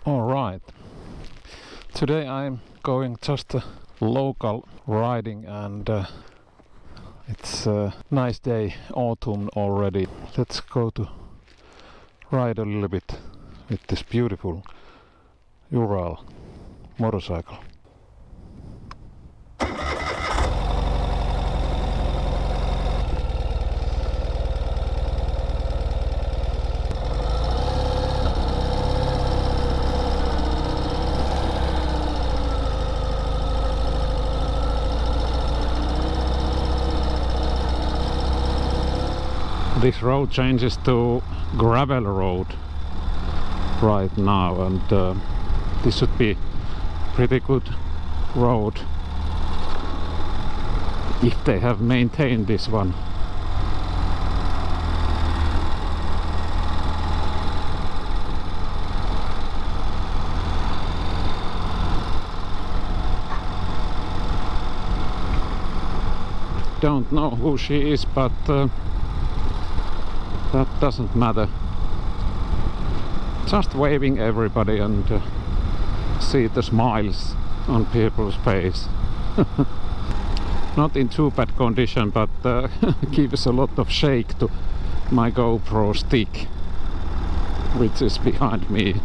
Alright, today I'm going just a local riding and it's a nice day, autumn already. Let's go to ride a little bit with this beautiful Ural motorcycle. This road changes to gravel road right now, and this should be pretty good road if they have maintained this one. Don't know who she is, but that doesn't matter. Just waving everybody and see the smiles on people's face. Not in too bad condition, but gives a lot of shake to my GoPro stick, which is behind me.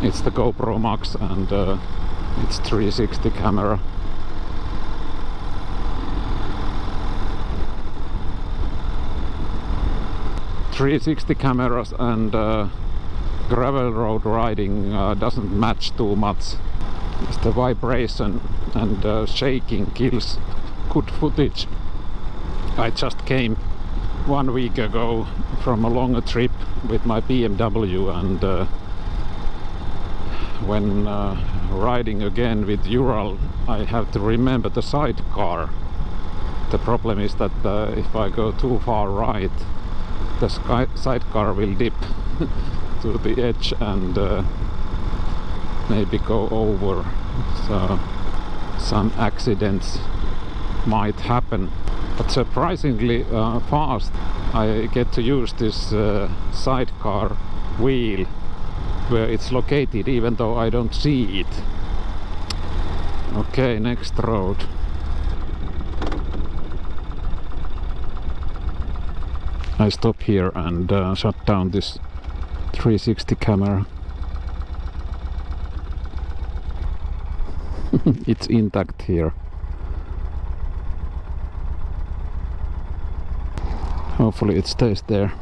It's the GoPro Max and it's 360 camera. .360 cameras and gravel road riding doesn't match too much. It's the vibration and shaking kills good footage. I just came 1 week ago from a longer trip with my BMW, and when riding again with Ural I have to remember the sidecar. The problem is that if I go too far right, the sidecar will dip to the edge and maybe go over, so some accidents might happen. But surprisingly fast I get to use this sidecar wheel where it's located, even though I don't see it. Okay, next road. I stop here and shut down this 360 camera. It's intact here. Hopefully it stays there.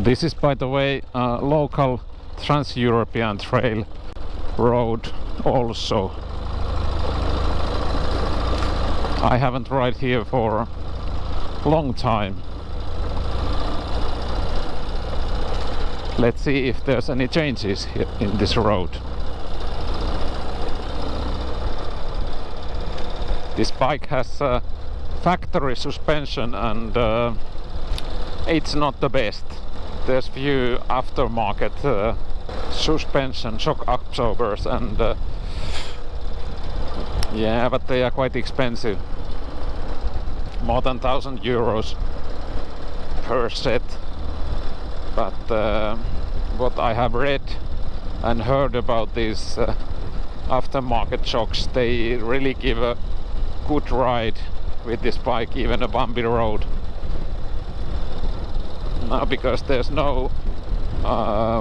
This is, by the way, a local Trans-European Trail road also. I haven't ride here for a long time. Let's see if there's any changes here in this road. This bike has a factory suspension and it's not the best. There's few aftermarket suspension shock absorbers and yeah, but they are quite expensive, more than 1,000 euros per set. But what I have read and heard about these aftermarket shocks, they really give a good ride with this bike, even a bumpy road. Now, because there's no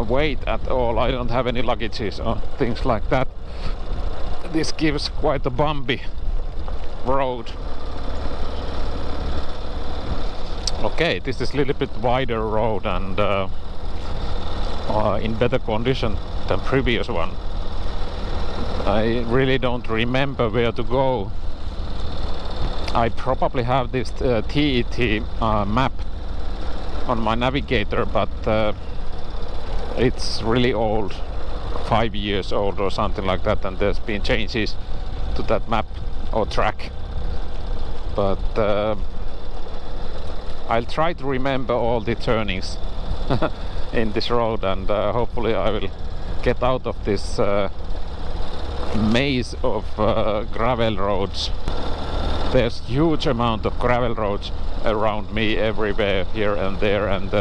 weight at all, I don't have any luggages or things like that, this gives quite a bumpy road. Okay, this is a little bit wider road and in better condition than previous one. I really don't remember where to go. I probably have this TET map on my navigator, but it's really old. 5 years old or something like that, and there's been changes to that map or track. But I'll try to remember all the turnings in this road, and hopefully I will get out of this maze of gravel roads. There's huge amount of gravel roads around me everywhere, here and there, and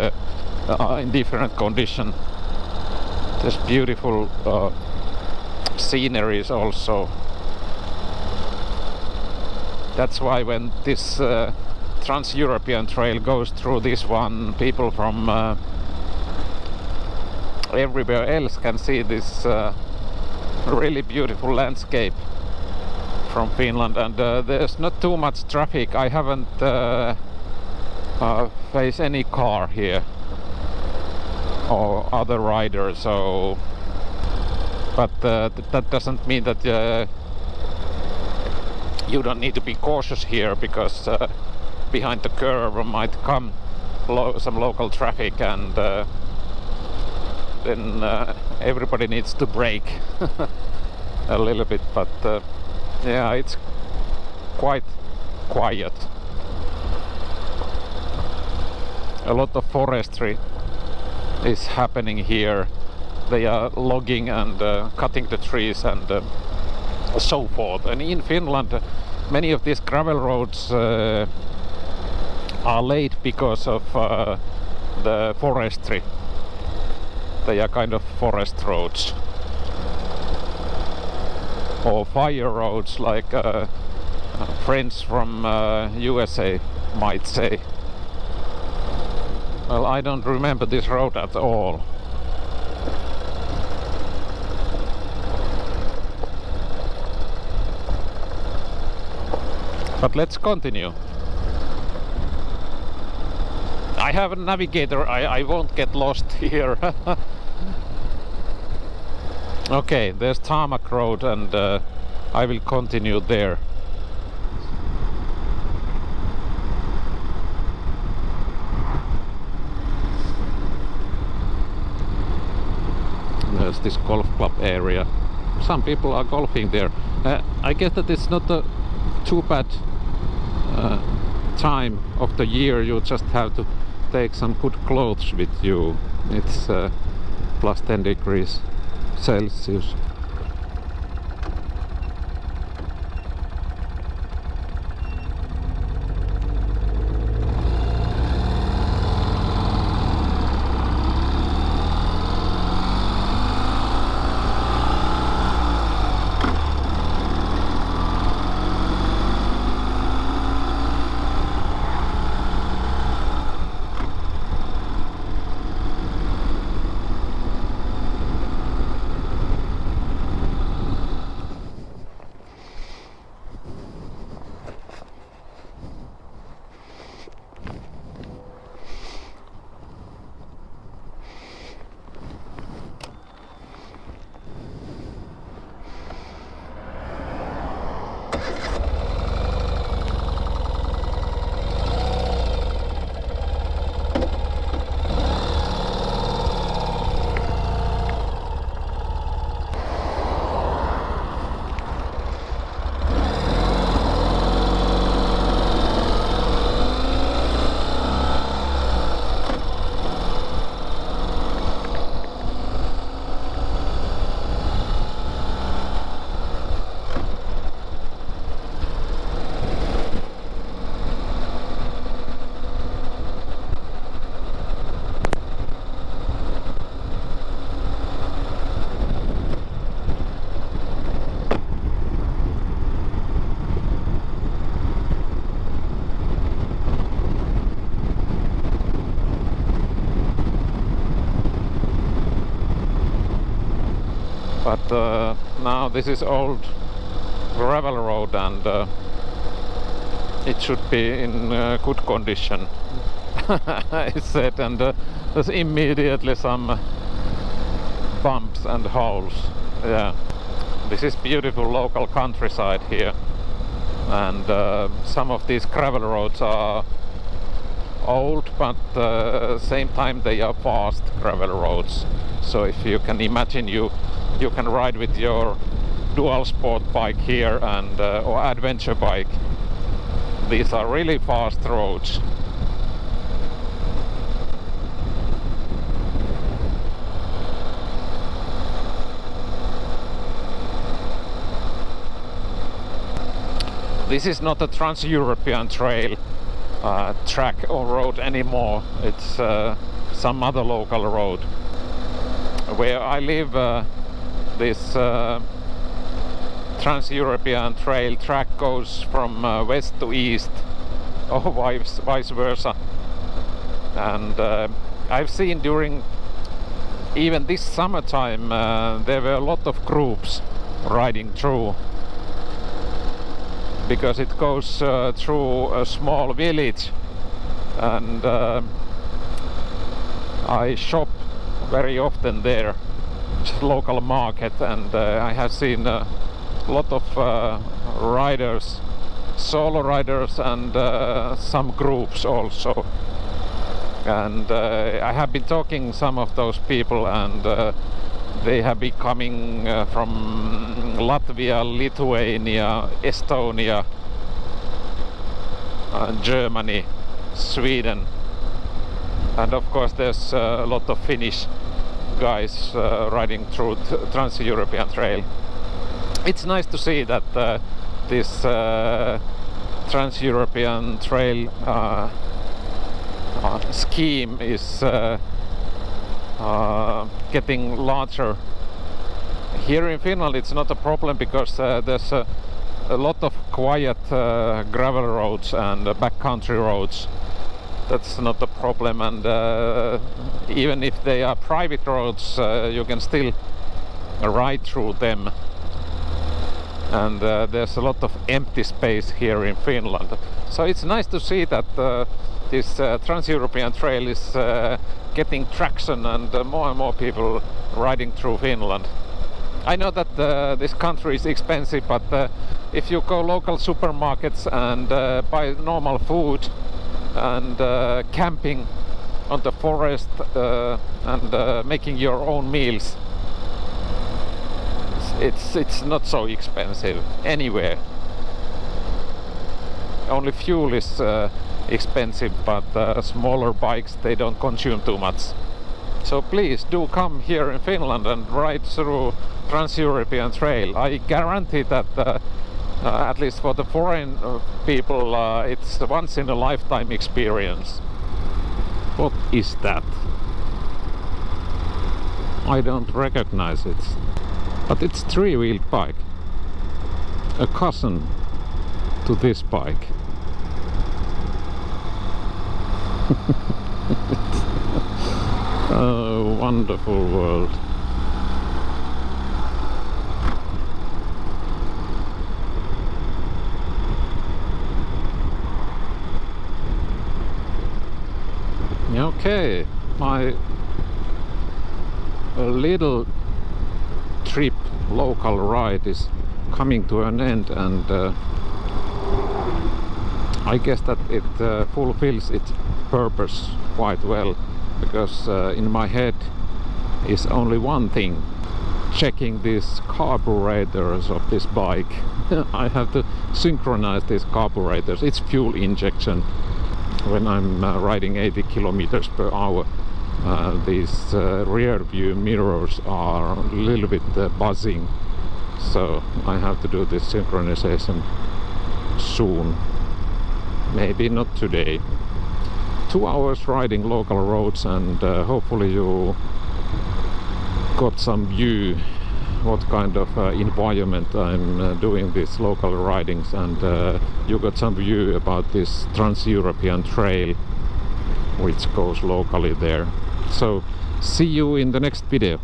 in different condition. There's beautiful sceneries also. That's why when this Trans-European trail goes through this one, people from everywhere else can see this really beautiful landscape from Finland, and there's not too much traffic. I haven't faced any car here or other riders, so but that doesn't mean that you don't need to be cautious here, because behind the curve might come some local traffic, and then everybody needs to brake a little bit. But yeah, it's quite quiet. A lot of forestry is happening here. They are logging and cutting the trees and so forth. And in Finland, many of these gravel roads are laid because of the forestry. They are kind of forest roads or fire roads, like friends from USA might say. Well, I don't remember this road at all. But let's continue. I have a navigator, I won't get lost here. Okay, there's tarmac road, and I will continue there. There's this golf club area. Some people are golfing there. I guess that it's not a too bad time of the year. You just have to take some good clothes with you. It's plus 10 degrees Celsius. But now this is old gravel road, and it should be in good condition. It's said, and there's immediately some bumps and holes. Yeah, this is beautiful local countryside here, and some of these gravel roads are old, but same time they are fast gravel roads. So if you can imagine, you you can ride with your dual sport bike here and or adventure bike. These are really fast roads. This is not a Trans-European trail track or road anymore. It's some other local road. Where I live, this Trans-European trail track goes from west to east, or vice versa. And I've seen during even this summertime there were a lot of groups riding through, because it goes through a small village, and I shop very often there, local market, and I have seen a lot of riders, solo riders, and some groups also. And I have been talking some of those people, and they have been coming from Latvia, Lithuania, Estonia, Germany, Sweden, and of course there's a lot of Finnish guys riding through Trans-European Trail. It's nice to see that this Trans-European Trail scheme is getting larger. Here in Finland it's not a problem, because there's a lot of quiet gravel roads and backcountry roads. That's not a problem, and even if they are private roads, you can still ride through them. And there's a lot of empty space here in Finland. So it's nice to see that this Trans-European Trail is getting traction, and more and more people riding through Finland. I know that this country is expensive, but if you go local supermarkets and buy normal food and camping on the forest and making your own meals, it's not so expensive anywhere. Only fuel is expensive, but smaller bikes, they don't consume too much. So please do come here in Finland and ride through Trans-European Trail. I guarantee that at least for the foreign people, it's a once in a lifetime experience. What is that? I don't recognize it. But it's a three-wheeled bike. A cousin to this bike. Oh, wonderful world. Okay, my little trip, local ride, is coming to an end, and I guess that it fulfills its purpose quite well, because in my head is only one thing: checking these carburetors of this bike. I have to synchronize these carburetors. It's fuel injection. When I'm riding 80 kilometers per hour, these rear view mirrors are a little bit buzzing, so I have to do this synchronization soon. Maybe not today. 2 hours riding local roads, and hopefully you got some view what kind of environment I'm doing these local ridings, and you got some view about this Trans-European Trail which goes locally there. So see you in the next video.